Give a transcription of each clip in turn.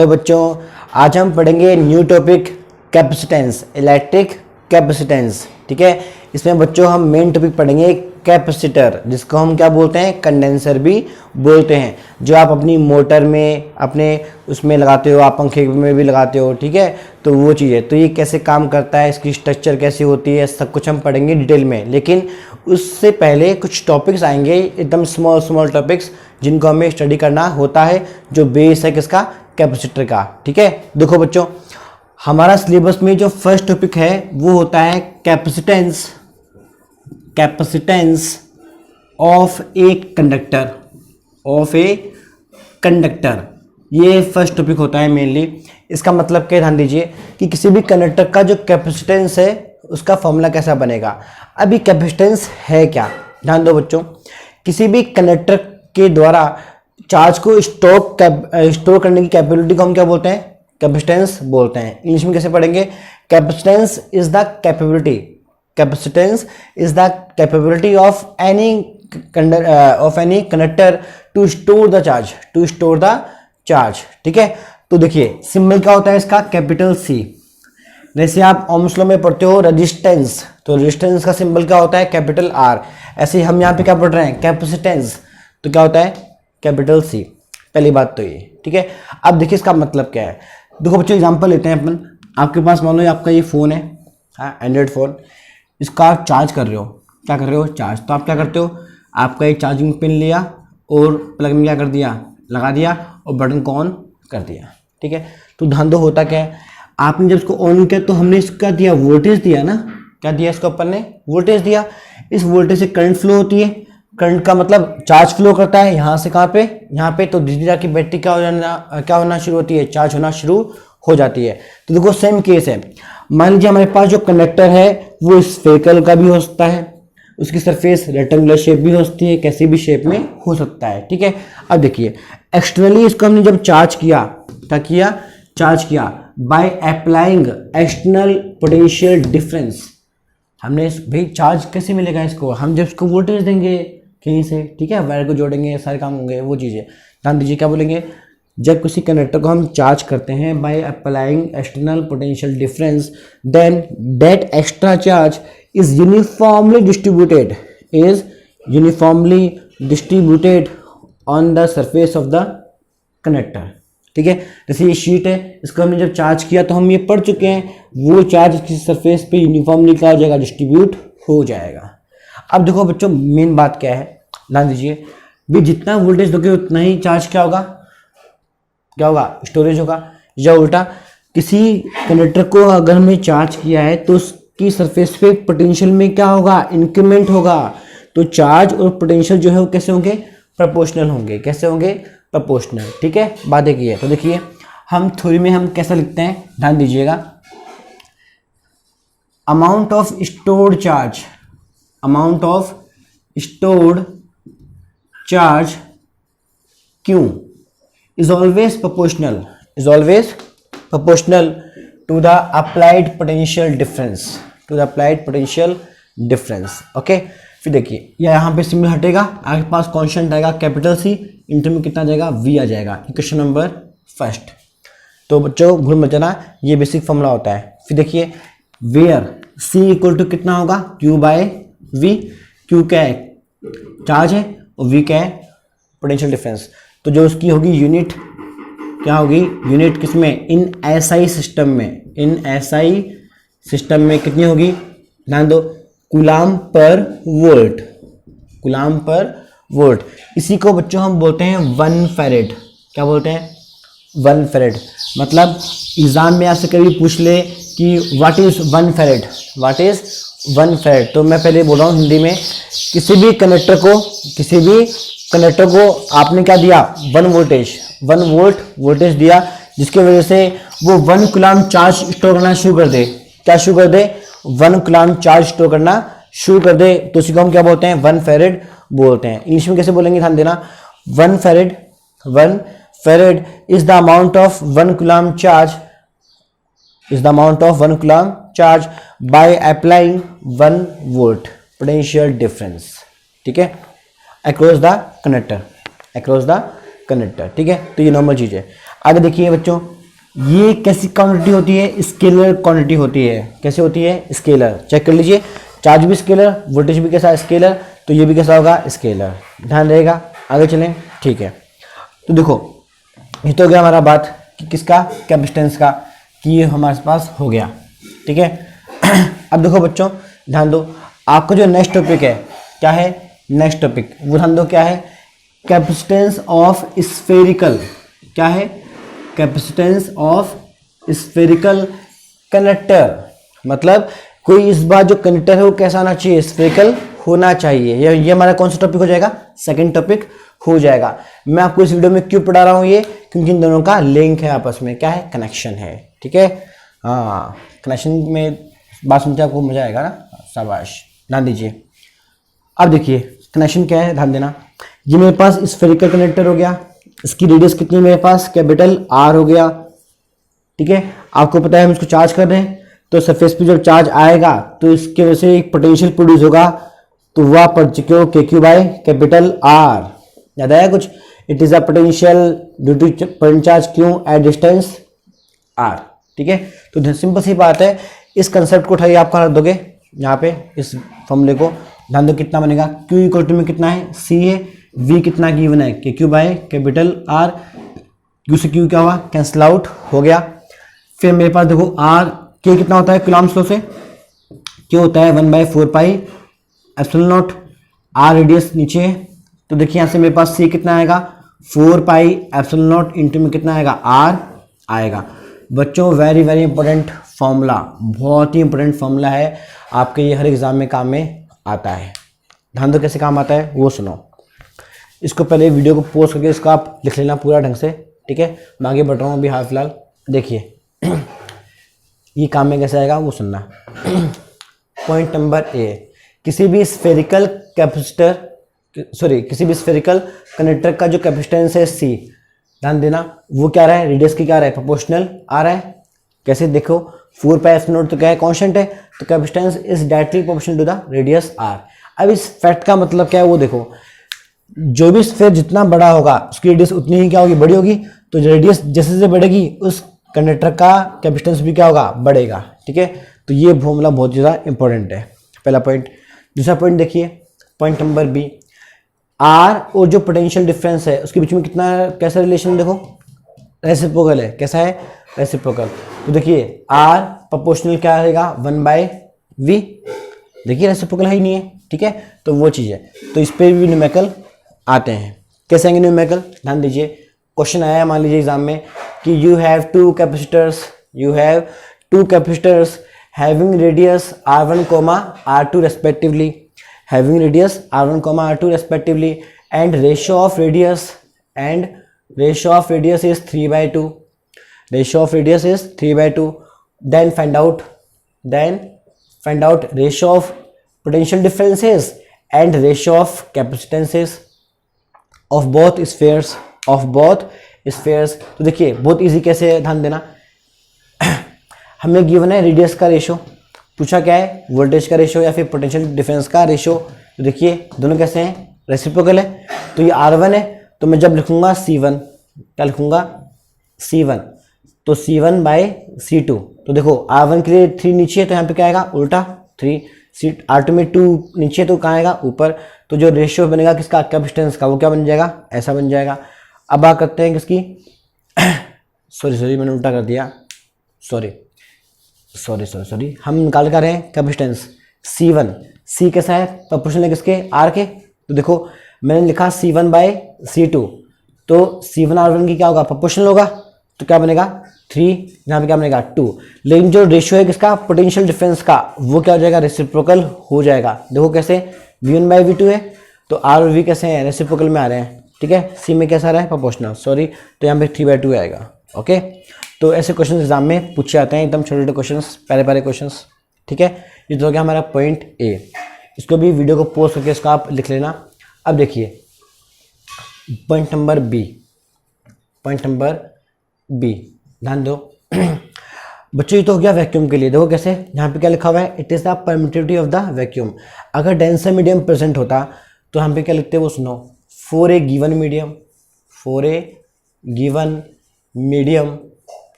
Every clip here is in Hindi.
तो बच्चों आज हम पढ़ेंगे new topic capacitance, electric capacitance. ठीक है, इसमें बच्चों हम मेन टॉपिक पढ़ेंगे कैपेसिटर, जिसको हम क्या बोलते हैं, कंडेंसर भी बोलते हैं, जो आप अपनी मोटर में अपने उसमें लगाते हो, आप पंखे में भी लगाते हो। ठीक है, तो वो चीज़ है। तो ये कैसे काम करता है, इसकी स्ट्रक्चर कैसी होती है, सब कुछ हम पढ़ेंगे डिटेल में। लेकिन उससे पहले कुछ टॉपिक्स आएंगे, एकदम स्मॉल टॉपिक्स, जिनको हमें स्टडी करना होता है, जो बेस है किसका, कैपेसिटर का। ठीक है, देखो बच्चों, हमारा सिलेबस में जो फर्स्ट टॉपिक है वो होता है capacitance, capacitance of a conductor, of a conductor. ये फर्स्ट टॉपिक होता है मेनली। इसका मतलब क्या, ध्यान दीजिए कि किसी भी कंडक्टर का जो कैपेसिटेंस है उसका फॉर्मूला कैसा बनेगा। अभी कैपेसिटेंस है क्या, ध्यान दो बच्चों। किसी भी कंडक्टर के द्वारा चार्ज को स्टोर करने की कैपेबिलिटी को हम क्या बोलते हैं, कैपेसिटेंस बोलते हैं। इंग्लिश में कैसे पढ़ेंगे, capacitance is the capability, capacitance is the capability of any conductor to store the charge, to store the charge. ठीक है, तो देखिए सिंबल क्या होता है इसका, कैपिटल सी। जैसे आप ओम्स लॉ में पढ़ते हो रेजिस्टेंस, तो रेजिस्टेंस का सिंबल क्या होता है, कैपिटल आर। ऐसे हम यहाँ पे क्या पढ़ रहे हैं, कैपेसिटेंस, तो क्या होता है, कैपिटल सी। पहली बात तो ये। ठीक है, अब देखिए इसका मतलब क्या है। देखो बच्चों एग्जांपल लेते हैं अपन। आपके पास मान लो आपका ये फ़ोन है, हाँ एंड्रॉइड फ़ोन, इसका आप चार्ज कर रहे हो। क्या कर रहे हो, चार्ज। तो आप क्या करते हो, आपका एक चार्जिंग पिन लिया और प्लग में क्या कर दिया, लगा दिया और बटन को ऑन कर दिया। ठीक है, तो ध्यान दो होता क्या है, आपने जब इसको ऑन किया तो हमने इसका दिया वोल्टेज दिया ना, क्या दिया इसको अपन ने, वोल्टेज दिया। इस वोल्टेज से करंट फ्लो होती है, करंट का मतलब चार्ज फ्लो करता है यहाँ से कहाँ पे, यहाँ पे। तो धीरे धीरे की बैटरी क्या होना शुरू होती है, चार्ज होना शुरू हो जाती है। तो देखो सेम केस है। मान लीजिए हमारे पास जो कंडक्टर है वो स्फेरिकल का भी हो सकता है, उसकी सरफेस रेक्टेंगुलर शेप भी हो सकती है, कैसी भी शेप में हो सकता है। ठीक है, अब देखिए एक्सटर्नली इसको हमने जब चार्ज किया, क्या किया, चार्ज किया bye applying external potential difference. हमने भाई चार्ज कैसे मिलेगा इसको, हम जब इसको वोल्टेज देंगे कहीं से, ठीक है, वायर को जोड़ेंगे, सारे काम होंगे, वो चीज़ें। ध्यान दीजिए क्या बोलेंगे, जब किसी कंडक्टर को हम चार्ज करते हैं by applying external potential difference, then that extra charge is uniformly distributed on the surface of the conductor. ठीक है, जैसे ये शीट है, इसको हमने जब चार्ज किया तो हम ये पढ़ चुके हैं, वो चार्ज किसी सरफेस पे यूनिफॉर्मली क्या हो जाएगा, डिस्ट्रीब्यूट हो जाएगा। अब देखो बच्चों मेन बात क्या है, ध्यान दीजिए, भी जितना वोल्टेज दोगे उतना ही चार्ज क्या होगा, क्या होगा, स्टोरेज होगा। या उल्टा, किसी कंडक्टर को अगर हमने चार्ज किया है तो उसकी सरफेस पे पोटेंशियल में क्या होगा, इंक्रीमेंट होगा। तो चार्ज और पोटेंशियल जो है वो कैसे होंगे, प्रोपोर्शनल होंगे। कैसे होंगे, प्रोपोर्शनल। ठीक है, बात एक ये है। तो देखिए हम थ्योरी में हम कैसा लिखते हैं, ध्यान दीजिएगा, amount of stored charge, amount of stored charge Q is always proportional to the applied potential difference, okay. फिर देखिए यहाँ पे सिंबल हटेगा, आपके पास कांस्टेंट आएगा कैपिटल सी, इंटर में कितना आ जाएगा, V आ जाएगा। Equation number first. तो बच्चों भूल मत जाना, ये बेसिक फॉर्मूला होता है। फिर देखिए वेयर C इक्वल टू कितना होगा, Q बाय V। Q क्या है, चार्ज है, और V क्या है, पोटेंशियल डिफरेंस। तो जो उसकी होगी यूनिट, क्या होगी, यूनिट किसमें, इन SI सिस्टम में, इन SI सिस्टम में कितनी होगी, ध्यान दो, कूलाम पर वोल्ट, कूलाम पर वोल्ट। इसी को बच्चों हम बोलते हैं 1 फैरेड। क्या बोलते हैं, 1 फैरेड। मतलब एग्जाम में आपसे कभी पूछ ले कि what is 1 farad, what is 1 farad, तो मैं पहले बोल रहा हूँ हिंदी में, किसी भी कंडक्टर को आपने क्या दिया, 1 वोल्ट वोल्टेज दिया, जिसकी वजह से वो 1 कूलाम चार्ज स्टोर करना शुरू कर दे। क्या शुरू कर दे, 1 कूलाम चार्ज स्टोर करना शुरू कर दे, तो उसी को हम क्या बोलते हैं, 1 फैरेड बोलते हैं। इंग्लिश में कैसे बोलेंगे, ध्यान देना, 1 farad is the amount of 1 coulomb charge by applying 1 volt potential difference. ठीक है, अक्रॉस द कंडक्टर, ठीक है। तो ये नॉर्मल चीज़ है। आगे देखिए बच्चों, ये कैसी क्वांटिटी होती है? स्केलर क्वांटिटी होती है। कैसे होती है? स्केलर। चेक कर लीजिए, चार्ज भी स्केलर, वोल्टेज भी कैसा? स्केलर। तो ये भी कैसा होगा? स्केलर। ध्यान रहेगा। आगे चलें, ठीक है। तो देखो, ये तो हो गया हमारा बात कि किसका? कैपेसिटेंस का, कि ये हमारे पास हो गया, ठीक है। अब देखो बच्चों, ध्यान दो, आपका जो नेक्स्ट टॉपिक है, क्या है नेक्स्ट टॉपिक? वो ध्यान दो, क्या है? Capacitance of spherical. क्या है? Capacitance of spherical conductor. मतलब कोई इस बार जो कंडक्टर है वो कैसा आना चाहिए? स्फेरिकल होना चाहिए। ये हमारा कौन सा टॉपिक हो जाएगा? सेकंड टॉपिक हो जाएगा। मैं आपको इस वीडियो में क्यों पढ़ा रहा हूँ ये? क्योंकि इन दोनों का लिंक है आपस में, क्या है? कनेक्शन है, ठीक है। हाँ, कनेक्शन में बात सुनते आपको मजा आएगा ना, शाबाश, ध्यान दीजिए। अब देखिए कनेक्शन क्या है, ध्यान देना। ये मेरे पास स्फेरिकल कंडक्टर हो गया, इसकी रेडियस कितनी है मेरे पास? कैपिटल आर हो गया, ठीक है। आपको पता है हम इसको चार्ज कर रहे हैं, तो सरफेस पे जब चार्ज आएगा तो इसके वजह से एक पोटेंशियल प्रोड्यूस होगा, तो वह के क्यू बाय कैपिटल आर। याद आया कुछ? It is a potential due to point charge Q at distance R, ठीक है। तो सिंपल सी बात है, इस कंसेप्ट को उठाइए, आप कहाँ रख दोगे? यहाँ पे इस फॉर्मूले को। ध्यान दो कितना बनेगा? क्यू इक्वल टू में कितना है? सी है, वी कितना गिवन है? K Q by capital R. Q से क्यू क्या हुआ? कैंसिल आउट हो गया। फिर मेरे पास देखो आर के कितना होता है कूलम्ब लॉ से? क्यों होता है 1/4 एप्सिलॉन नॉट। आर रेडियस नीचे है, तो देखिए यहाँ से मेरे पास सी कितना आएगा? 4 एप्सिलॉन नॉट इंटू में कितना आएगा? आर आएगा। बच्चों वेरी वेरी इंपॉर्टेंट फॉर्मूला, बहुत ही इंपॉर्टेंट फॉर्मूला है, आपके ये हर एग्जाम में काम में आता है। ध्यान दो कैसे काम आता है वो सुनो। इसको पहले वीडियो को पॉज करके इसको आप लिख लेना पूरा ढंग से, ठीक है। मैं आगे बढ़ रहा हूँ अभी हाल फिलहाल। देखिए ये काम में कैसे आएगा वो सुनना। पॉइंट नंबर ए, किसी भी स्फेरिकल कंडक्टर का जो कैपेसिटेंस है सी, ध्यान देना, वो क्या रहा है? रेडियस की क्या रहा है? प्रोपोर्शनल आ रहा है। कैसे? देखो 4 तो क्या है? कांस्टेंट है, तो capacitance is directly proportional to the radius R. अब इस फैक्ट का मतलब क्या है वो देखो, जो भी स्फेयर जितना बड़ा होगा उसकी रेडियस उतनी ही क्या होगी? बड़ी होगी। तो रेडियस जैसे जैसे बढ़ेगी उस कंडक्टर का कैपेसिटेंस भी क्या होगा? बढ़ेगा, ठीक है। तो ये फॉर्मूला बहुत ज़्यादा इंपॉर्टेंट है, पहला पॉइंट। दूसरा पॉइंट देखिए, पॉइंट नंबर बी, आर और जो पोटेंशियल डिफरेंस है उसके बीच में कितना, कैसा रिलेशन? देखो रेसिप्रोकल है। कैसा है? रेसिप्रोकल। तो देखिए आर प्रोपोर्शनल क्या रहेगा? 1/v। देखिए रेसिप्रोकल है ही नहीं है, ठीक है। तो वो चीज़ है, तो इस पर भी न्यूमेरिकल आते हैं। कैसे आएंगे न्यूमेरिकल? ध्यान दीजिए, क्वेश्चन आया मान लीजिए एग्जाम में कि you have two capacitors having radius r1, r2 respectively, having radius r1, r2 respectively, and ratio of radius is 3/2. Ratio of radius is 3/2. Then find out ratio of potential differences and ratio of capacitances of both spheres. तो देखिए बहुत इजी कैसे है, ध्यान देना। हमें गिवन है रेडियस का रेशो, पूछा क्या है? वोल्टेज का रेशो या फिर पोटेंशियल डिफरेंस का रेशो। तो देखिए दोनों कैसे हैं? रेसिप्रोकल है। तो ये R1 है, तो मैं जब लिखूंगा C1, क्या लिखूंगा? C1, तो C1/C2। तो देखो R1 के लिए 3 नीचे है, तो यहाँ पे क्या आएगा? उल्टा 3। R2 में 2 नीचे, तो कहाँ आएगा? ऊपर। तो जो रेशियो बनेगा किसका? कैपेसिटेंस का, वो क्या बन जाएगा? ऐसा बन जाएगा। अब बात करते हैं किसकी? सॉरी मैंने उल्टा कर दिया, सॉरी, हम निकाल कर रहे हैं कैपेसिटेंस C1। C कैसा है? प्रोपोर्शनल है किसके? R के। तो देखो मैंने लिखा C1/C2, तो C1 R1 की क्या होगा? प्रोपोर्शनल होगा, तो क्या बनेगा? 3। यहाँ पे क्या बनेगा? 2। लेकिन जो रेशियो है किसका? पोटेंशियल डिफरेंस का, वो क्या हो जाएगा? रेसिप्रोकल हो जाएगा। देखो कैसे? V1/V2 है, तो R और V कैसे हैं? रेसिप्रोकल में आ रहे हैं, ठीक है। C में कैसा रहा है? प्रोपोर्शनल, सॉरी, तो यहाँ पे 3/2 आएगा, ओके। तो ऐसे क्वेश्चन एग्जाम में पूछे जाते हैं, एकदम छोटे छोटे क्वेश्चंस, प्यारे क्वेश्चंस, ठीक है। ये तो हो गया हमारा पॉइंट ए। इसको भी वीडियो को पोस्ट करके इसका आप लिख लेना। अब देखिए पॉइंट नंबर बी, ध्यान दो। बच्चों ये तो हो गया वैक्यूम के लिए। देखो कैसे, यहाँ पे क्या लिखा हुआ है? It is the permittivity of the vacuum. अगर डेंसर मीडियम प्रेजेंट होता तो यहाँ पे क्या लिखते हैं वो सुनो। फॉर ए गिवन मीडियम,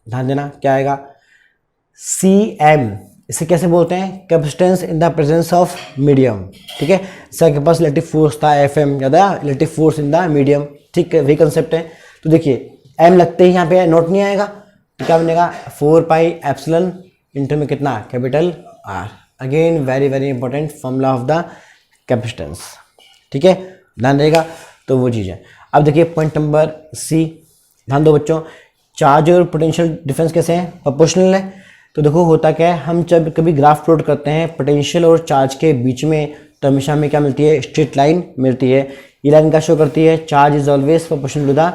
ध्यान देना क्या आएगा, CM इसे कैसे बोलते हैं, capacitance in the presence of medium, ठीक है। सर के पास इलेक्ट्रिक फोर्स था FM, याद है, electric force in the medium, ठीक है, वही कंसेप्ट है। तो देखिए M लगते ही यहाँ पे नोट नहीं आएगा, तो क्या बनेगा 4 पाई एप्सिलॉन इंटू में कितना, capital R। Again very very important formula of the capacitance, ठीक है, ध्यान रहेगा। तो वो चीज़ है। अब देखिए पॉइंट नंबर C, ध्यान दो बच्चों, चार्ज और पोटेंशियल डिफरेंस कैसे हैं, प्रोपोर्शनल है। तो देखो होता क्या है, हम जब कभी ग्राफ प्लॉट करते हैं पोटेंशियल और चार्ज के बीच में, तो हमेशा हमें क्या मिलती है, स्ट्रेट लाइन मिलती है। ये लाइन क्या शो करती है, charge is always proportional to the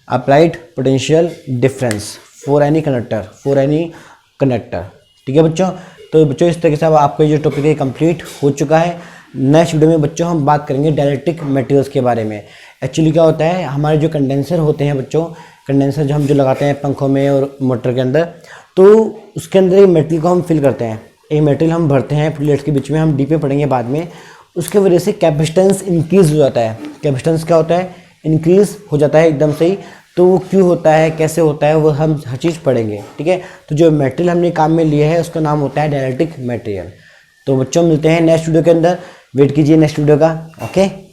applied potential difference for any conductor, ठीक है बच्चों। तो बच्चों इस तरीके से अब आपका जो टॉपिक है कंप्लीट हो चुका है। नेक्स्ट वीडियो में बच्चों हम बात करेंगे डाइलेक्ट्रिक मटेरियल्स के बारे में। एक्चुअली क्या होता है, हमारे जो कंडेंसर होते हैं बच्चों, कंडेंसर जो हम लगाते हैं पंखों में और मोटर के अंदर, तो उसके अंदर एक मटेरियल को हम फिल करते हैं, एक मटेरियल हम भरते हैं प्लेट्स के बीच में, हम डीप में पढ़ेंगे बाद में। उसके वजह से कैपेसिटेंस इंक्रीज हो जाता है। कैपेसिटेंस क्या होता है, इंक्रीज हो जाता है एकदम से ही। तो वो क्यों होता है, कैसे होता है, वो हम हर चीज़ पढ़ेंगे, ठीक है। तो जो मटेरियल हमने काम में लिया है उसका नाम होता है डाइलेक्ट्रिक मटेरियल। तो बच्चों मिलते हैं नेक्स्ट वीडियो के अंदर, वेट कीजिए नेक्स्ट वीडियो का, ओके।